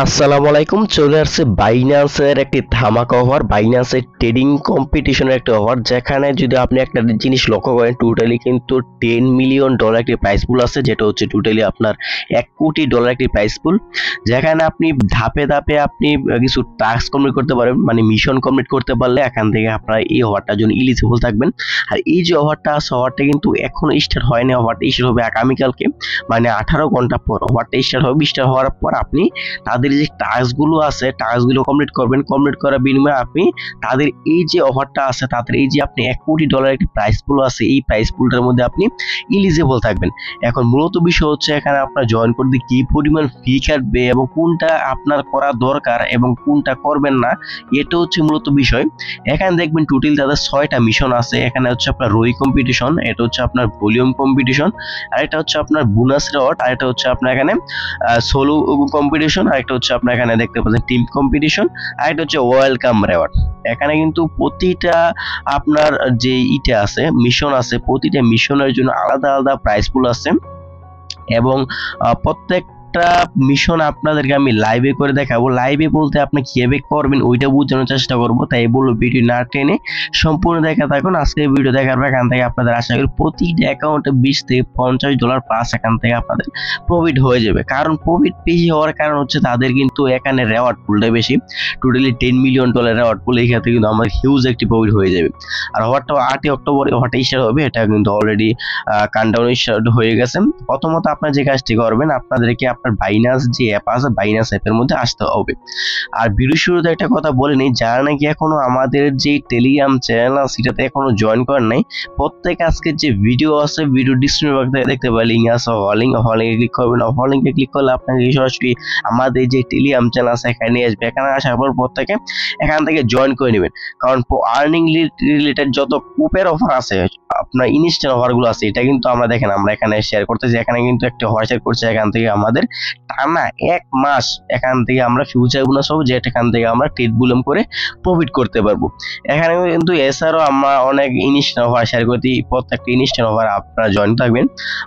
আসসালামু আলাইকুম। চলে আসছে বাইন্যান্সের একটি ধামাকা অফার, বাইন্যান্সের ট্রেডিং কম্পিটিশনের একটা অফার, যেখানে যদি আপনি একটা জিনিস লক্ষ্য করেন, টোটালি কিন্তু $10 মিলিয়ন একটি প্রাইস পুল আছে, যেটা হচ্ছে টোটালি আপনার $1 কোটি একটি প্রাইস পুল। যেখানে আপনি ধাপে ধাপে আপনি কিছু টাস্ক কমপ্লিট করতে পারবেন, মানে মিশন কমপ্লিট করতে পারলে এখান থেকে আপনারা এই অফারটার জন্য ইলিজিবল থাকবেন। আর এই যে অফারটা আছে, অফারটা কিন্তু এখনো স্টার্ট হয়নি, অফারটা স্টার্ট হবে আগামীকালকে, মানে 18 ঘন্টা পর অফারটা স্টার্ট হবে। স্টার্ট হওয়ার পর আপনি তাদের যে টাস্কগুলো আছে, টাস্কগুলো কমপ্লিট করবেন। কমপ্লিট করার বিনিময়ে আপনি তাদের এই যে অফারটা আছে, তাদের এই যে আপনি $1 কোটি একটি প্রাইস পুল আছে, এই প্রাইস পুলটার মধ্যে আপনি ইলিজিবল থাকবেন। এখন মূলত বিষয় হচ্ছে এখানে আপনার জয়েন করতে কি পরিমাণ ফি কাটবে এবং কোনটা আপনার করা দরকার এবং কোনটা করবেন না, এটা হচ্ছে মূলত বিষয়। এখানে দেখবেন টোটাল তাদের 6টা মিশন আছে। এখানে হচ্ছে আপনার রোই কম্পিটিশন, এটা হচ্ছে আপনার ভলিউম কম্পিটিশন, আর এটা হচ্ছে আপনার বোনাস রিওয়ার্ড, আর এটা হচ্ছে আপনার এখানে সোলো কম্পিটিশন, আর একটা হচ্ছে আপনার এখানে দেখতে পাচ্ছেন টিম কম্পিটিশন, আর একটা হচ্ছে ওয়েলকাম রেওয়ার্ড। এখানে কিন্তু প্রতিটা আপনার যে ইটা আছে, মিশন আছে, প্রতিটা মিশনের জন্য আলাদা আলাদা প্রাইস পুল আছে। এবং প্রত্যেকটা মিশন আপনাদেরকে আমি লাইভে করে দেখাবো। লাইভে বলতে আপনি কিভাবে করবেন ওইটা বোঝানোর চেষ্টা করবো, তাই বলবো ভিডিও না টেনে সম্পূর্ণ দেখা থাকুন। আজকে ভিডিও দেখার পর এখান থেকে আপনাদের আশা করি প্রতিটা অ্যাকাউন্টে $20 থেকে $50 প্লাস এখান থেকে আপনাদের প্রফিট হয়ে যাবে। কারণ প্রফিট বেশি হওয়ার কারণ হচ্ছে তাদের কিন্তু এখানে রেওয়ার্ড পুলটা বেশি, টোটালি $10 মিলিয়ন রেওয়ার্ড পুল। এই ক্ষেত্রে কিন্তু আমাদের হিউজ একটি প্রফিট হয়ে যাবে। আর হওয়ারটা 8ই অক্টোবরে হওয়ারটা স্টার্ট হবে, এটা কিন্তু অলরেডি কাউন্টডাউন স্টার্ট হয়ে গেছে। প্রথমত আপনার যে কাজটি করবেন, আপনাদেরকে আপনার বাইনান্স যে অ্যাপ আছে, বাইনান্স অ্যাপের মধ্যে আসতে হবে। আর ভিডিও শুরুতে একটা কথা বলে নিই, যারা নাকি এখনো আমাদের যে টেলিগ্রাম চ্যানেল আছে সেটাতে এখনো জয়েন করেন নাই, প্রত্যেক আজকের যে ভিডিও আছে, ভিডিও ডিসক্রিপশন বক্সে দেখতে পাবেন লিঙ্ক আছে, হলিংয়ে ক্লিক করবেন। হলিংয়ে ক্লিক করলে আপনাকে সরাসরি আমাদের যে টেলিগ্রাম চ্যানেল আছে এখানে নিয়ে আসবে। এখানে আসার পর প্রত্যেকে এখান থেকে জয়েন করে নেবেন, কারণ আর্নিং রিলেটেড যত কুপের অফার আছে, আপনার ইনস্ট্যান্ট অফারগুলো আছে, এটা কিন্তু আমরা দেখেন আমরা এখানে শেয়ার করতেছি। এখানে কিন্তু একটা অফার শেয়ার করছে, এখান থেকে আমাদের টানা 1 মাস এখান থেকে আমরা ফিউচার বোনাস পাবো, যেটা এখান থেকে আমরা ট্রেড বুলাম করে প্রফিট করতে পারবো। এখানে কিন্তু এছাড়াও আমরা অনেক ইনস্ট্যান্ট অফার শেয়ার করতে, প্রত্যেকটা ইনস্ট্যান্ট অফার আপনারা জয়েন থাকবেন।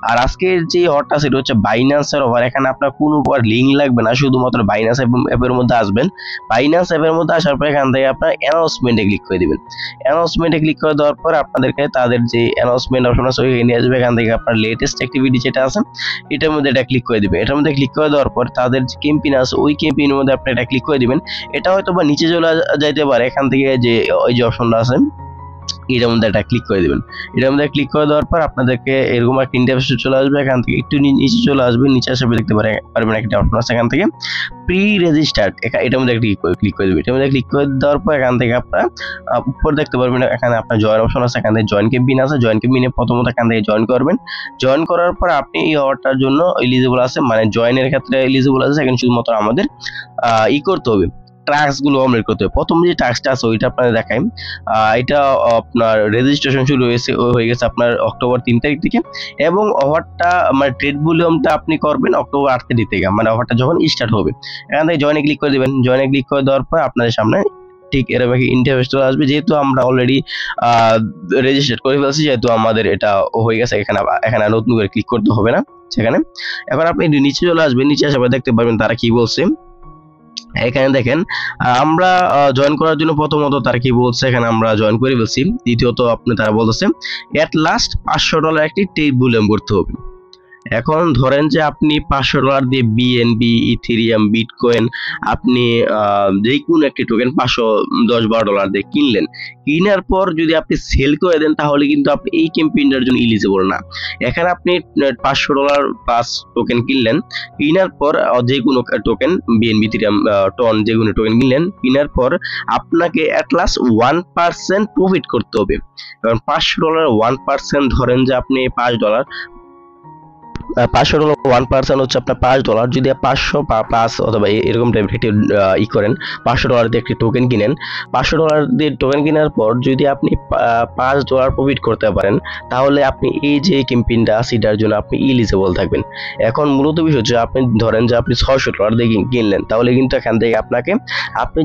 আর আজকের যে অফারটা সেটা হচ্ছে বাইন্যান্সের অফার। এখানে আপনার কোনো লিঙ্ক লাগবে না, শুধুমাত্র বাইন্যান্স অ্যাপের মধ্যে আসবেন। বাইন্যান্স অ্যাপের মধ্যে আসার পর এখান থেকে আপনার অ্যানাউন্সমেন্টে ক্লিক করে দিবেন। অ্যানাউন্সমেন্টে ক্লিক করে দেওয়ার পর আপনাদেরকে তাদের যে অ্যানাউন্সমেন্ট অপশন আছে ওইখানে নিয়ে আসবে। এখান থেকে আপনার লেটেস্ট অ্যাক্টিভিটি যেটা আছে এটার মধ্যে এটা ক্লিক করে দিবেন। এটার মধ্যে ক্লিক করে দেওয়ার পর তাদের যে ক্যাম্পেইন আছে ওই ক্যাম্পেইনের মধ্যে আপনি এটা ক্লিক করে দিবেন। এটা হয়তো বা নিচে চলে যাইতে পারে, এখান থেকে যে ওই যে অপশনটা আছে এটার মধ্যে একটা ক্লিক করে দিবেন। এটার মধ্যে ক্লিক করে দেওয়ার পর আপনাদেরকে এরকম একটা ইন্টারফেস চলে আসবে। এখান থেকে একটু নিচে চলে আসবে, নিচে আসবে দেখতে পারবেন একটা অপশন আছে, এখান থেকে প্রি রেজিস্টার্ড, এটার মধ্যে ক্লিক করে দিবেন। এটার মধ্যে ক্লিক করে দেওয়ার পর এখান থেকে আপনার উপর দেখতে পারবেন এখানে আপনার জয়েন অপশন আছে, এখান থেকে জয়েন ক্যাম্পেইন আছে। জয়েন ক্যাম্পেইনে প্রথমত এখান থেকে জয়েন করবেন। জয়েন করার পর আপনি এই অফারটার জন্য এলিজিবল আছে, মানে জয়েনের ক্ষেত্রে এলিজিবল আছে। সেখানে শুধুমাত্র আমাদের করতে হবে, টাস্কগুলো কমপ্লিট করতে হবে। প্রথম যে টাস্কটা আছে ওইটা আপনাদের দেখাই। এটা আপনার রেজিস্ট্রেশন শুরু হয়ে গেছে আপনার অক্টোবর 3 তারিখ থেকে, এবং অফারটা মানে ট্রেড ভলিউমটা আপনি করবেন অক্টোবর 8 তারিখ থেকে, মানে অফারটা যখন স্টার্ট হবে। এখান থেকে জয়েনে ক্লিক করে দেবেন। জয়েনে ক্লিক করে দেওয়ার পর আপনাদের সামনে ঠিক এরকম একটা ইন্টারফেস চলে আসবে। যেহেতু আমরা অলরেডি রেজিস্টার করে ফেলছি, যেহেতু আমাদের এটা হয়ে গেছে, এখানে নতুন করে ক্লিক করতে হবে না সেখানে। এখন আপনি নিচে চলে আসবেন, নিচে আসার পর দেখতে পারবেন তারা কি বলছে। এখানে দেখেন আমরা জয়েন করার জন্য প্রথমত তারা কি বলছে, এখানে আমরা জয়েন করে ফেলছি। দ্বিতীয়ত তারা বলতেছে এট লাস্ট $500 একটি ট্রেড ভলিউম করতে হবে। এখন ধরেন যে আপনি $500 দিয়ে বিএনবি, ইথেরিয়াম, বিটকয়েন আপনি যে কোনো একটি টোকেন $510-12 দিয়ে কিনলেন। কেনার পর যদি আপনি সেল করে দেন তাহলে কিন্তু আপনি এই ক্যাম্পেইনটার জন্য এলিজিবল না। এখানে আপনি $500 প্লাস টোকেন কিনলেন, কেনার পর যে কোনো টোকেন বিএনবি, ইথেরিয়াম, টন যে কোনো টোকেন কিনলেন, কেনার পর আপনাকে অ্যাট লাস্ট 1% প্রফিট করতে হবে। কারণ $500 1% ধরেন যে আপনি $5, $500 1% হচ্ছে আপনার $5। যদি 500 প্লাস অথবা এরকম টাইপের একটি করেন, $500 দিয়ে একটি টোকেন কিনেন, $500 দিয়ে টোকেন কেনার পর যদি আপনি $5 প্রফিট করতে পারেন, তাহলে আপনি এই যে ক্যাম্পেইনটা আছে এটার জন্য আপনি এলিজিবল থাকবেন। এখন মূলত বিষয় হচ্ছে আপনি ধরেন যে আপনি $600 দিয়ে কিনলেন, তাহলে কিন্তু এখান থেকে আপনাকে আপনি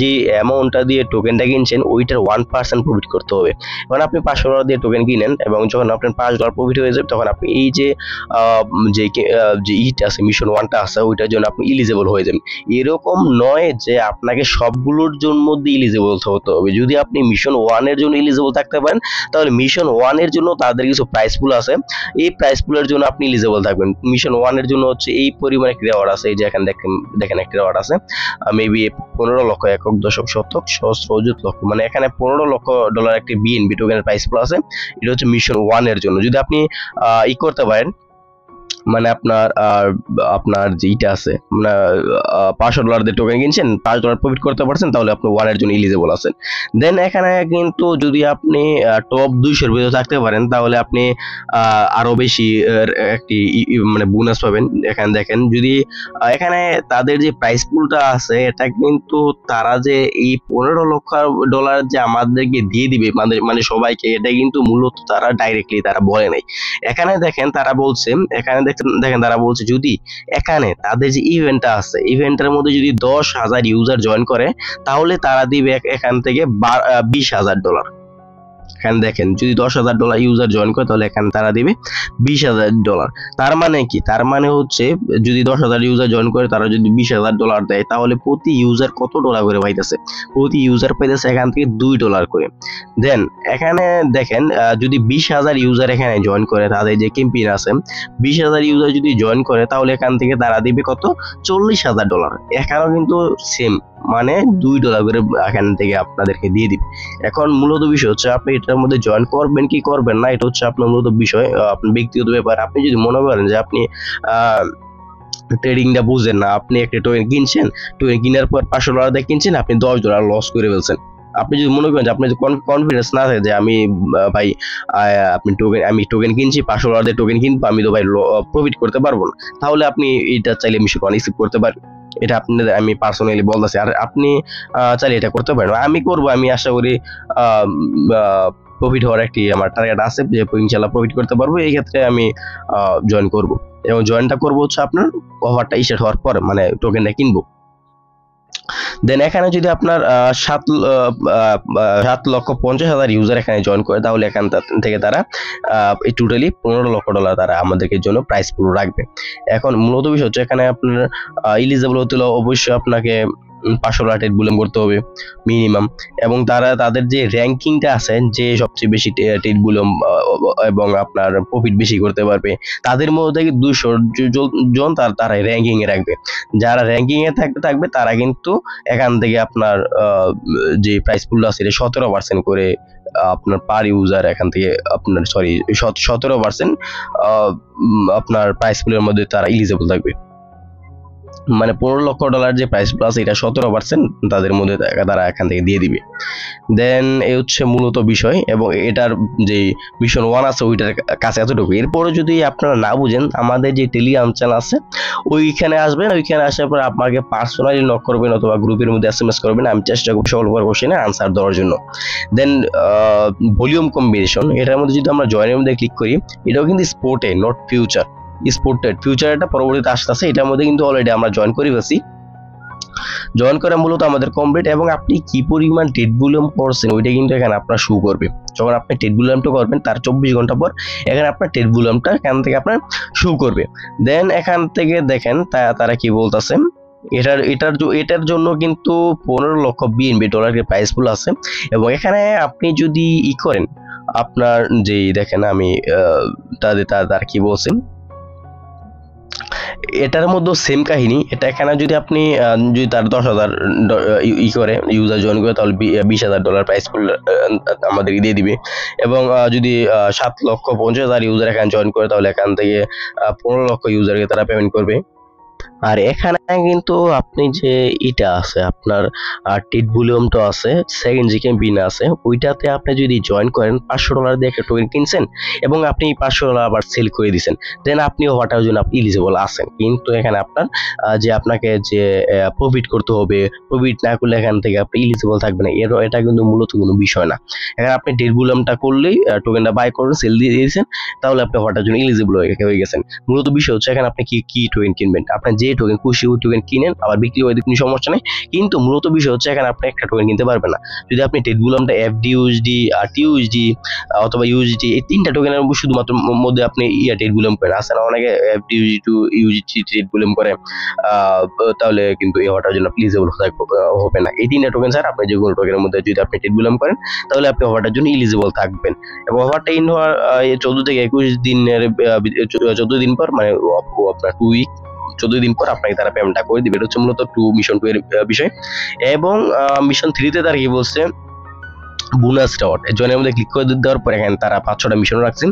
যে অ্যামাউন্টটা দিয়ে টোকেনটা কিনছেন ওইটার 1% প্রফিট করতে হবে। মানে আপনি $500 দিয়ে টোকেন কিনেন এবং যখন আপনার $5 প্রফিট হয়ে যাবে তখন আপনি এই যে যে ইটা আছে মিশন 1টা আছে ওইটার জন্য আপনি এলিজিবল হয়ে যাবেন। এরকম নয় যে আপনাকে সবগুলোর জন্য মধ্যে এলিজিবল হতে হবে। যদি আপনি মিশন 1 এর জন্য এলিজিবল থাকতে পারেন তাহলে মিশন 1 এর জন্য তাদের কিছু প্রাইস পুল আছে, এই প্রাইস পুলের জন্য আপনি এলিজিবল থাকবেন। মিশন 1 এর জন্য হচ্ছে এই পরিমাণে একটা রিওয়ার্ড আছে, এই যে এখানে দেখেন একটা রিওয়ার্ড আছে মেবি 15 লক্ষ একক দশক শতক সহস্র অযুত লক্ষ, মানে এখানে 15 লক্ষ ডলার একটি বিএনবি টোকেনের প্রাইস পুল আছে। এটা হচ্ছে মিশন 1 এর জন্য। যদি আপনি করতে পারেন মানে আপনার যেটা আছে মানে $500 দিয়ে টোকেন কিনছেন, $5 প্রফিট করতে পারছেন, তাহলে আপনি 1 এর জন্য এলিজিবল আছেন। দেন এখানে কিন্তু যদি আপনি টপ 200 এর ভিতরে থাকতে পারেন তাহলে আপনি আরো বেশি একটি মানে বোনাস পাবেন। এখানে দেখেন যদি এখানে তাদের যে প্রাইস পুলটা আছে এটা কিন্তু তারা যে এই $15 লক্ষ যে আমাদেরকে দিয়ে দিবে মানে সবাইকে, এটা কিন্তু মূলত তারা ডাইরেক্টলি তারা বলে নাই। এখানে দেখেন তারা বলছে, দেখেন তারা বলছে যদি এখানে তাদের যে ইভেন্টটা আছে ইভেন্টের মধ্যে যদি 10,000 ইউজার জয়েন করে তাহলে তারা দিবে এখান থেকে $20,000। এখানে দেখেন যদি $10,000 ইউজার জয়েন করে তাহলে এখানে তারা দিবে $20,000। তার মানে কি, তার মানে হচ্ছে যদি 10,000 ইউজার জয়েন করে তারা যদি $20,000 দেয় তাহলে প্রতি ইউজার কত ডলার করে পাইতেছে, প্রতি ইউজার পাইতেছে এখান থেকে $2 করে। দেন এখানে দেখেন যদি 20,000 ইউজার এখানে জয়েন করে, তাদের যে ক্যাম্পেইন আছে 20,000 ইউজার যদি জয়েন করে তাহলে এখান থেকে তারা দিবে কত, $40,000। এখানেও কিন্তু সেম, মানে $2 করে এখান থেকে আপনাদেরকে দিয়ে দিবে। এখন মূলত বিষয় হচ্ছে আপনি এটার মধ্যে জয়েন করবেন কি করবেন না, এটা হচ্ছে আপনার মূলত বিষয়, আপনার ব্যক্তিগত ব্যাপার। আপনি যদি মনে করেন যে আপনি ট্রেডিংটা বুঝেন না, আপনি একটা টোকেন কিনছেন, টোকেন কেনার পর $500 দিয়ে কিনছেন, আপনি $10 লস করে ফেলছেন। আপনি যদি মনে করেন যে আপনার কনফিডেন্স না থাকে যে আমি ভাই আমি টোকেন কিনছি $500 দিয়ে টোকেন কিনবো, আমি তো ভাই প্রফিট করতে পারবো না, তাহলে আপনি এটা চাইলে মিশন রিসিভ করতে পারেন। এটা আপনাদের আমি পার্সোনালি বলতেছি, আর আপনি চাইলে এটা করতে পারেন। আমি করব, আমি আশা করি প্রফিট হওয়ার একটি আমার টার্গেট আছে যে ইনশাল্লাহ প্রফিট করতে পারবো। এই ক্ষেত্রে আমি জয়েন করব, এবং জয়েনটা করবো হচ্ছে আপনার অফারটা স্টার্ট হওয়ার পর, মানে টোকেনটা কিনবো। দেন এখানে যদি আপনার 7,50,000 ইউজার এখানে জয়েন করে তাহলে এখান থেকে তারা টোটালি $15 লক্ষ তারা আমাদেরকে জন্য প্রাইস পুল রাখবে। এখন মূলত বিষয় হচ্ছে এখানে আপনার এলিজিবল হতে হলে অবশ্যই আপনাকে $500 টেট বুলেম করতে হবে মিনিমাম, এবং তাদের যে র্যাঙ্কিংটা আছে যে সবচেয়ে বেশি টেট বুলেম এবং আপনার প্রফিট বেশি করতে পারবে তাদের মধ্যে থেকে 200 জন তারা র্যাঙ্কিং এ রাখবে। যারা র্যাঙ্কিং এ থাকবে তারা কিন্তু এখান থেকে আপনার যে প্রাইস পুল আছে এটা 17% করে আপনার পার ইউজার এখান থেকে আপনার 17% আপনার প্রাইস পুলের মধ্যে তারা এলিজিবল থাকবে। মানে $15 লক্ষ যে প্রাইস প্লাস এটা 17% তাদের মধ্যে তারা এখান থেকে দিয়ে দিবে। দেন এই হচ্ছে মূলত বিষয়, এবং এটার যে মিশন 1 আছে ওইটার কাছে এতটুকু। এরপরে যদি আপনারা না বুঝেন আমাদের যে টেলিগ্রাম চ্যানেল আছে ওইখানে আসবেন, ওইখানে আসার পর আপনাকে পার্সোনালি নক করবেন অথবা গ্রুপের মধ্যে SMS করবেন, আমি চেষ্টা করব সকল কোশ্চেনে আনসার দেওয়ার জন্য। দেন ভলিউম কম্বিনেশন, এটার মধ্যে যদি আমরা জয়েনের মধ্যে ক্লিক করি, এটাও কিন্তু স্পোর্টে নট ফিউচার, স্পোর্টেড ফিউচার এটা পরবর্তীতে আসতেছে, এটার মধ্যে কিন্তু অলরেডি আমরা জয়েন করে ফেলছি। জয়েন করা মূলত আমাদের কমপ্লিট, এবং আপনি কি পরিমাণ টেট বুলিয়াম করছেন ওইটা কিন্তু এখানে আপনার শো করবে। যখন আপনি টেট বুলিয়ামটা করবেন তার 24 ঘন্টা পর এখানে আপনার টেট বুলিয়ামটা এখান থেকে আপনার শো করবে। দেন এখান থেকে দেখেন তারা কি বলতেছে, এটার জন্য কিন্তু $15 লক্ষ বিএনবি প্রাইস পুল আছে, এবং এখানে আপনি যদি করেন আপনার যে দেখেন আমি তার কি বলছেন, এটার মধ্যে সেম কাহিনী। এটা এখানে যদি আপনি যদি তার 10,000 করে ইউজার জয়েন করে তাহলে $20,000 প্রাইস পুল আমাদেরকে দিয়ে দিবে, এবং যদি 7,50,000 ইউজার এখানে জয়েন করে তাহলে এখান থেকে 15 লক্ষ ইউজারকে তারা পেমেন্ট করবে। আর এখানে কিন্তু আপনি যে এটা আছে আপনার টেট ভলিউমটা আছে, সেকেন্ড যে ক্যাম্পেইন আছে ওইটাতে আপনি যদি জয়েন করেন $500 দিয়ে একটা টোকেন কিনছেন এবং আপনি $500 আবার সেল করে দিয়েছেন, দেন আপনি ওটার জন্য আপনি এলিজিবল আছেন। কিন্তু এখানে আপনার যে আপনাকে যে প্রফিট করতে হবে, প্রফিট না করলে এখান থেকে আপনি এলিজিবল থাকবেন না, এটা কিন্তু মূলত কোনো বিষয় না। এখানে আপনি টেট ভলিউমটা করলেই টোকেনটা বাই করুন, সেল দিয়ে দিয়েছেন, তাহলে আপনি ওটার জন্য এলিজিবল হয়ে গেছেন। মূলত বিষয় হচ্ছে এখানে আপনি কি টোকেন কিনবেন। আপনি আপনি যে টোকেন খুশি ওই টোকেন কিনেন আবার বিক্রি করে দিন, কোনো সমস্যা নেই। কিন্তু মূলত বিষয় হচ্ছে এখানে আপনি একটা টোকেন কিনতে পারবেন না। যদি আপনি টেটবুলামটা FDUSD আর TUSD অথবা USDT এই 3টা টোকেনের শুধুমাত্র মধ্যে আপনি টেটবুলাম করেন, আছে না অনেকে FDUSD টু USDT টেটবুলাম করে, তাহলে কিন্তু এই অফারটার জন্য প্লিজেবল হবে না। এই 3টা টোকেন স্যার আপনি যে কোনো টোকেনের মধ্যে যদি আপনি টেটবুলাম করেন তাহলে আপনি অফারটার জন্য এলিজিবল থাকবেন। এবং অফারটা ইন হওয়ার 14 থেকে 21 দিনের 14 দিন পর, মানে আপনার 2 উইক 14 দিন পর আপনাকে তারা পেমেন্টটা করে দিবে। এটা হচ্ছে মূলত মিশন 2 এর বিষয়। এবং মিশন 3 তে তারা কি বলছে, বোনাস রিওয়ার্ড জয়েনের মধ্যে ক্লিক করে দেওয়ার পর এখানে তারা 5-6টা মিশন রাখছে।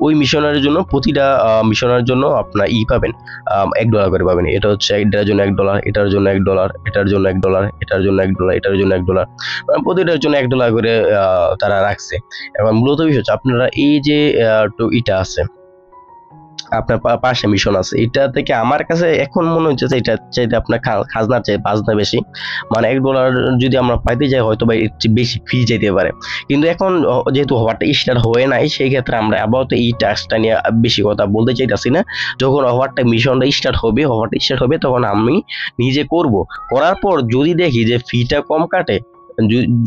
ওই মিশনের জন্য প্রতিটা মিশনের জন্য আপনার পাবেন, $1 করে পাবেন। এটা হচ্ছে এটার জন্য $1, এটার জন্য $1, এটার জন্য $1, এটার জন্য $1, এটার জন্য $1, প্রতিটার জন্য $1 করে তারা রাখছে। এবং মূলত বিষয় হচ্ছে আপনারা এই যে এটা আছে আপনার পাশে মিশন আছে, এটা থেকে আমার কাছে এখন মনে হচ্ছে যে এটা চাইতে আপনার খাজনার চাই বাজনা বেশি, মানে $1 যদি আমরা পাইতে যাই হয়তো বা একটু বেশি ফি যেতে পারে। কিন্তু এখন যেহেতু অফারটা স্টার্ট হয়ে নাই, সেই ক্ষেত্রে আমরা আপাতত এই টাস্কটা নিয়ে বেশি কথা বলতে চাইতেছি না। যখন মিশনটা স্টার্ট হবে, অফারটা স্টার্ট হবে, তখন আমি নিজে করব। করার পর যদি দেখি যে ফিটা কম কাটে,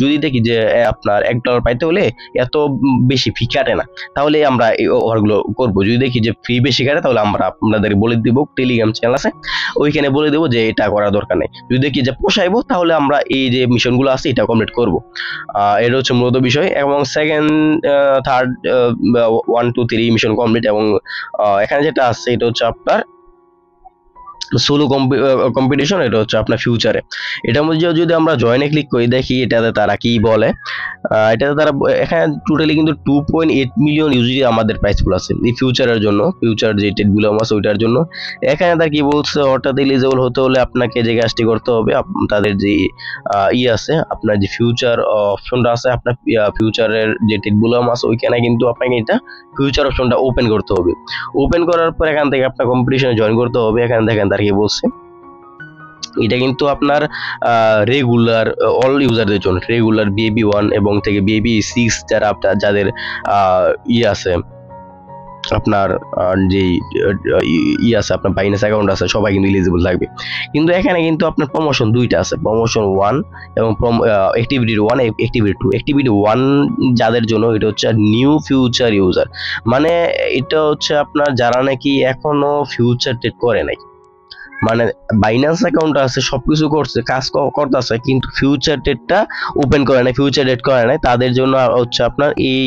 যদি দেখি যে আপনার $1 পাইতে হলে এত বেশি ফি কাটে না, তাহলে আমরা এই অফারগুলো করবো। যদি দেখি যে ফি বেশি কাটে তাহলে আমরা আপনাদের বলে দিব, টেলিগ্রাম চ্যানেল আছে ওইখানে বলে দেবো যে এটা করার দরকার নেই। যদি দেখি যে পোষাইবো তাহলে আমরা এই যে মিশনগুলো আছে এটা কমপ্লিট করবো। এটা হচ্ছে মূলত বিষয়। এবং সেকেন্ড, থার্ড, 1 2 3 মিশন কমপ্লিট। এবং এখানে যেটা আছে এটা হচ্ছে আপনার সোলো কম্পিটিশন, এটা হচ্ছে আপনার ফিউচারে। এটার মধ্যে যদি আমরা জয়েনে ক্লিক করি দেখি এটাতে তারা কি বলে। এটাতে তারা এখানে টোটালি কিন্তু 2.8 মিলিয়ন ইউজুয়ালি আমাদের প্রাইস পুল আছে এই ফিউচারের জন্য, ফিউচার যে টেটগুলো আছে ওইটার জন্য। এখানে তার কি বলছে, হঠাৎ এলিজিবল হতে হলে আপনাকে যে কাজটি করতে হবে, তাদের যে আছে আপনার যে ফিউচার অপশনটা আছে, আপনার ফিউচারের যে টেটগুলো আছে ওইখানে কিন্তু আপনাকে এটা ফিউচার অপশনটা ওপেন করতে হবে। ওপেন করার পর এখান থেকে আপনার কম্পিটিশনে জয়েন করতে হবে। এখানে দেখেন তার কি বলছে, এটা কিন্তু আপনার রেগুলার অল ইউজারদের জন্য, রেগুলার BAB1 এবং থেকে BAB6 যারা আপনার যাদের আছে আপনার যে আছে আপনার বাইন্যান্স অ্যাকাউন্ট আছে সবাই কিন্তু এলিজিবল থাকবে। কিন্তু এখানে কিন্তু আপনার প্রমোশন 2টা আছে, প্রমোশন 1 এবং অ্যাক্টিভিটি 1 অ্যাক্টিভিটি 2। অ্যাক্টিভিটি 1 যাদের জন্য এটা হচ্ছে নিউ ফিউচার ইউজার, মানে এটা হচ্ছে আপনার যারা নাকি এখনো ফিউচার ট্রেড করে নাই, মানে বাইন্যান্স অ্যাকাউন্ট আছে সবকিছু করছে কাজ করতেছে কিন্তু ফিউচার ডেটটা ওপেন করে নাই, ফিউচার ডেট করে নাই, তাদের জন্য হচ্ছে আপনার এই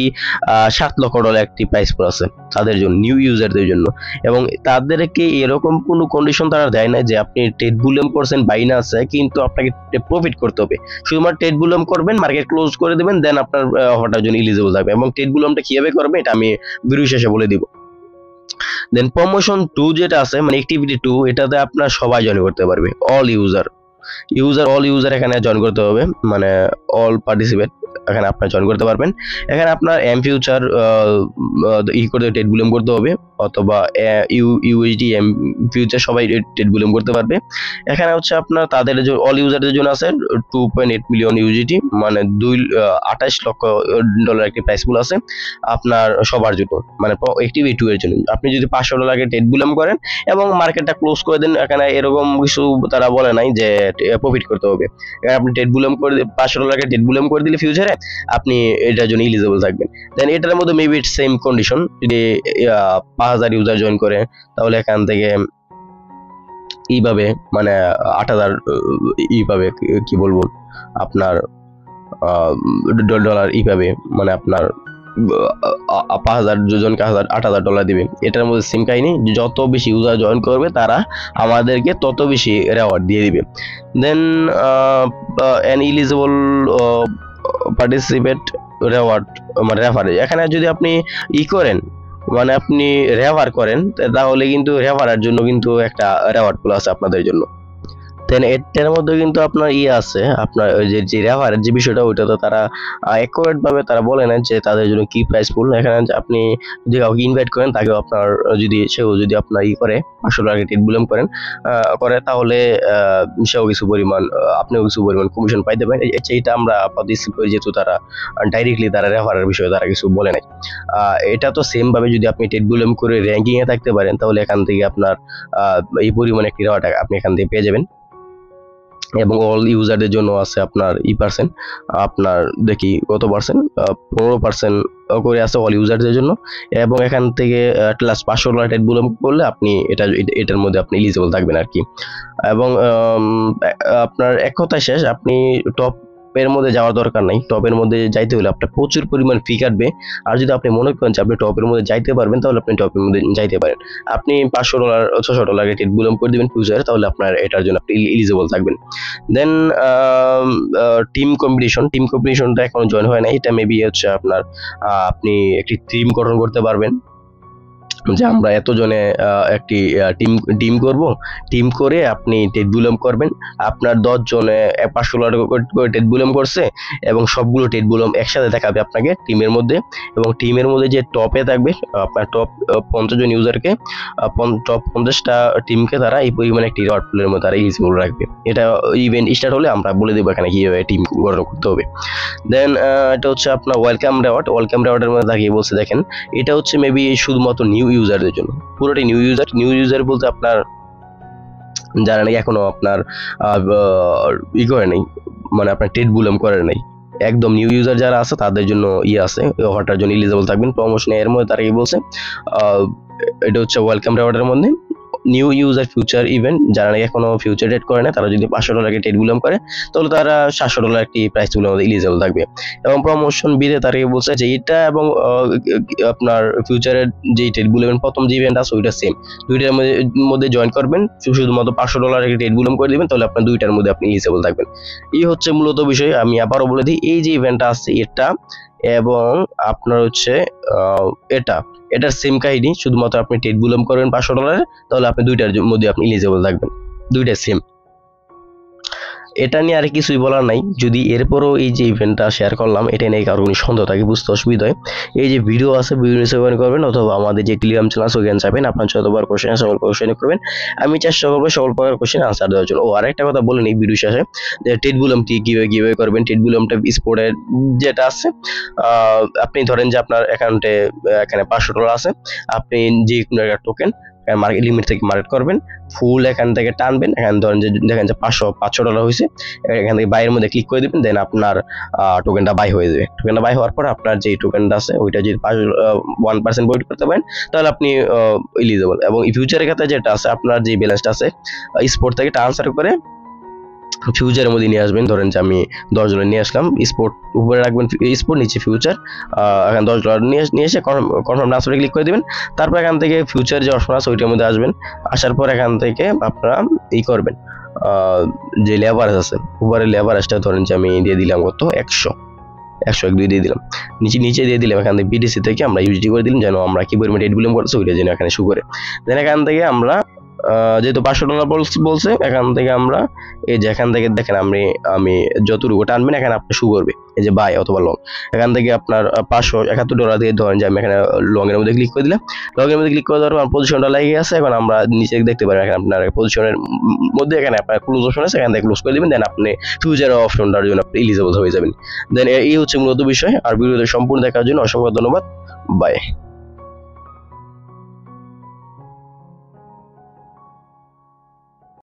$7 লক্ষ একটি প্রাইস পুল আছে তাদের জন্য, নিউ ইউজারদের জন্য। এবং তাদেরকে এরকম কোনো কন্ডিশন তারা দেয় না যে আপনি ট্রেড বুলিয়াম করছেন বাইন্যান্সে কিন্তু আপনাকে প্রফিট করতে হবে। শুধুমাত্র ট্রেড বুলিয়াম করবেন, মার্কেট ক্লোজ করে দেবেন, দেন আপনার অফারটার জন্য এলিজিবল থাকবে। এবং ট্রেড বুলিয়ামটা কিভাবে করবে এটা আমি ভিডিও শেষে বলে দিব। দেন প্রমোশন 2 যেটা আছে মানে অ্যাক্টিভিটি 2, এটাতে আপনার সবাই জয়েন করতে পারবে, অল ইউজার এখানে জয়েন করতে হবে, মানে অল পার্টিসিপেট এখানে আপনার জয়েন করতে পারবেন। এখানে আপনার ফিউচার করে টেট বুলিয়াম করতে হবে, অথবা USD ফিউচার সবাই টেট বুলিয়াম করতে পারবে। এখানে হচ্ছে আপনার তাদের যে অল ইউজারদের জন্য আছে 2.8 মিলিয়ন USD, মানে $28 লক্ষ একটি প্রাইস পুল আছে আপনার সবার জন্য, মানে অ্যাক্টিভিটি 2 এর জন্য। আপনি যদি $500 টেট বুলিয়াম করেন এবং মার্কেটটা ক্লোজ করে দেন, এখানে এরকম কিছু তারা বলে নাই যে প্রফিট করতে হবে। এখানে আপনি টেট বুলিয়াম করে $500 টেট বুলিয়াম করে দিলে ফিউচারে আপনি এটার জন্য এলিজিবল থাকবেন। দেন এটার মধ্যে মেবি সেম কন্ডিশন, যদি 5000 ইউজার জয়েন করে তাহলে এখান থেকে এইভাবে মানে 8000 পাবে, কি বলবো আপনার $, পাবে, মানে আপনার 5000 জনকে $8000 দিবে। এটার মধ্যে সেম কাহিনী, যত বেশি ইউজার জয়েন করবে তারা আমাদেরকে তত বেশি রেওয়ার্ড দিয়ে দিবে। দেন অ্যান এলিজিবল পার্টিসিপেট রেওয়ার্ড মানে রেফারেজ, এখানে যদি আপনি করেন মানে আপনি রেফার করেন তাহলে কিন্তু রেফারের জন্য কিন্তু একটা রেওয়ার্ড পুল আছে আপনাদের জন্য। দেন এটার মধ্যে কিন্তু আপনার আছে, আপনার ওই যে রেফারের যে বিষয়টা, ওইটা তো তারা অ্যাকুরেট ভাবে তারা বলে না যে তাদের জন্য কি প্রাইস পুল। এখানে আপনি যদি কাউকে ইনভাইট করেন, তাকে আপনার সেও যদি আপনার করে $500 টেট বুলাম করে, তাহলে সেও কিছু পরিমাণ, আপনিও কিছু পরিমাণ কমিশন পাইতে পারেন। এইটা আমরা আপাতত স্কিপ করি, যেহেতু তারা ডাইরেক্টলি তারা রেফারের বিষয়ে তারা কিছু বলে নাই। এটা তো সেম ভাবে যদি আপনি টেট বুলাম করে র্যাঙ্কিং এ থাকতে পারেন, তাহলে এখান থেকে আপনার এই পরিমাণ একটি রেওয়ার্ড আপনি এখান থেকে পেয়ে যাবেন। এবং অল ইউজারদের জন্য আছে আপনার পার্সেন্ট, আপনার দেখি কত পার্সেন্ট, 15% করে আছে অল ইউজারদের জন্য। এবং এখান থেকে লাস্ট $500 টেট বুলাম করলে আপনি এটার মধ্যে আপনি এলিজিবল থাকবেন আর কি। এবং আপনার এক কথায় শেষ, আপনি টপের মধ্যে যাওয়ার দরকার নাই। টপের মধ্যে যাইতে হলে আপনার প্রচুর পরিমাণ ফি কাটবে। আর যদি আপনি মনে করেন যে আপনি টপের মধ্যে যাইতে পারবেন, তাহলে আপনি টপের মধ্যে যাইতে পারেন। আপনি $500 $600 টেট বুলাম করে দিবেন ফিউচারে, তাহলে আপনার এটার জন্য আপনি এলিজিবল থাকবেন। দেন টিম কম্পিটিশনটা এখনো জয়েন হয় না। এটা মেবি হচ্ছে আপনার আপনি একটি টিম গঠন করতে পারবেন, যে আমরা এতজনে একটি টিম করব। টিম করে আপনি টেট বুলাম করবেন। আপনার 10 জনে $500 করে টেট বুলাম করছে, এবং সবগুলো টেট বুলাম একসাথে দেখাবে আপনাকে টিমের মধ্যে। এবং টিমের মধ্যে যে টপে থাকবে, আপনার টপ 50 জন ইউজারকে, টপ 50টা টিমকে তারা এই পরিমাণে একটি রিওয়ার্ড পুলের মধ্যে তারা এলিজিবল রাখবে। এটা ইভেন্ট স্টার্ট হলে আমরা বলে দেবো এখানে কিভাবে টিম গঠন করতে হবে। দেন এটা হচ্ছে আপনার ওয়েলকাম রেওয়ার্ডের মধ্যে তাকিয়ে বলছে, দেখেন এটা হচ্ছে মেবি শুধুমাত্র নিউ ইউজারদের জন্য, পুরোটাই নিউ ইউজার বলতে আপনার যারা নাকি এখনো আপনার করে নাই, মানে আপনার টেট বুলাম করে নাই, একদম নিউ ইউজার যারা আছে তাদের জন্য আছে, অফারটার জন্য এলিজিবল থাকবেন প্রমোশনে। এর মধ্যে তারা কি বলছে, এটা হচ্ছে ওয়েলকাম রেওয়ার্ডের মধ্যে নিউ ইউজার ফিউচার ইভেন্ট, যারা নাকি এখনো ফিউচার ডেট করে না, তারা যদি $500 টেট বুলাম করে, তাহলে তারা $700 একটি প্রাইস বুলাম এলিজিবল থাকবে। এবং প্রমোশন বিদে তারা কি বলছে যে এটা এবং আপনার ফিউচারের যে টেট বুলাম প্রথম যে ইভেন্ট আছে ওইটা সেম, দুইটার মধ্যে জয়েন করবেন, শুধুমাত্র $500 একটি টেট বুলাম করে দিবেন, তাহলে আপনার দুইটার মধ্যে আপনি এলিজিবল থাকবেন। এই হচ্ছে মূলত বিষয়। আমি আবারও বলে দিই, এই যে ইভেন্টটা আছে এটা এবং আপনার হচ্ছে এটার সেম কাহিনী, শুধুমাত্র আপনি টেট বুলাম করবেন $500, তাহলে আপনি দুইটার মধ্যে আপনি এলিজিবল থাকবেন, দুইটা সেম। এটা নিয়ে আর কিছুই বলার নাই। যদি এরপরও এই যে ইভেন্টটা শেয়ার করলাম এটা নিয়ে কারো কোনো সন্দেহ থাকে, বুঝতে অসুবিধা হয়, এই যে ভিডিও আছে ভিডিও নিচে করবেন, অথবা আমাদের যে টেলিগ্রাম চ্যানেল আছে ওখানে যাবেন, আপনার যতবার কোশ্চেন সকল কোশ্চেন করবেন, আমি চেষ্টা করবো সকল প্রকার কোশ্চেন আনসার দেওয়ার জন্য। ও আরেকটা কথা বলে নিই ভিডিও শেষে, যে টেট বুলামটি কিভাবে করবেন। টেট বুলামটা স্পোর্টের যেটা আছে, আপনি ধরেন যে আপনার অ্যাকাউন্টে এখানে $500 আছে, আপনি যে কোনো একটা টোকেন মার্কেট লিমিট থেকে মার্কেট করবেন, ফুল এখান থেকে টানবেন, এখানে ধরেন যে দেখেন যে $500 হয়েছে, এখান থেকে বাইয়ের মধ্যে ক্লিক করে দিবেন, দেন আপনার টোকেনটা বাই হয়ে যাবে। টোকেনটা বাই হওয়ার পর আপনার যে টোকেনটা আছে ওইটা যদি 1% বৈধ করতে পারেন, তাহলে আপনি এলিজিবল। এবং ফিউচারের ক্ষেত্রে যেটা আছে, আপনার যে ব্যালেন্সটা আছে স্পোর্ট থেকে ট্রান্সফার করে ফিউচারের মধ্যে নিয়ে আসবেন। ধরেন যে আমি $10 নিয়ে আসলাম, স্পোর্ট উপরে রাখবেন, স্পোর্ট নিচে ফিউচার, এখানে $10 নিয়ে এসে কনফার্ম ট্রান্সফারে ক্লিক করে দিবেন। তারপর এখান থেকে ফিউচার যে অপশন আছে ওইটার মধ্যে আসবেন, আসার পর এখান থেকে আপনারা করবেন, যে লেভারেজ আছে উপরে লেভারেজটা ধরেন যে আমি দিয়ে দিলাম কত 100 দিয়ে দিলাম, নিচে দিয়ে দিলাম, এখান থেকে বিটিসি থেকে আমরা ইউজিটি করে দিলাম, যেন আমরা কি পরিমাণ রেট বুলাম করছি ওইটা যেন এখানে শো করে। দেন এখান থেকে আমরা যেহেতু $500 বলছে, এখান থেকে আমরা এই যে এখান থেকে দেখেন আমি যতটুকু টানবেন এখানে আপনি শু করবে, এই যে বাই অথবা লং, এখান থেকে আপনার $571 দিয়ে ধরেন যে আমি এখানে লং এর মধ্যে ক্লিক করে দিলাম। লং এর মধ্যে ক্লিক করে দেওয়ার পর পজিশনটা লাগিয়ে আছে, এখন আমরা নিচে দেখতে পারেন এখানে আপনার পজিশনের মধ্যে এখানে আপনার ক্লোজ অপশন আছে, এখান থেকে ক্লোজ করে দিবেন, দেন আপনি ফিউচার অপশনটার জন্য আপনি এলিজিবল হয়ে যাবেন। দেন এই হচ্ছে মূলত বিষয়। আর ভিডিওতে সম্পূর্ণ দেখার জন্য অসংখ্য ধন্যবাদ। বাই।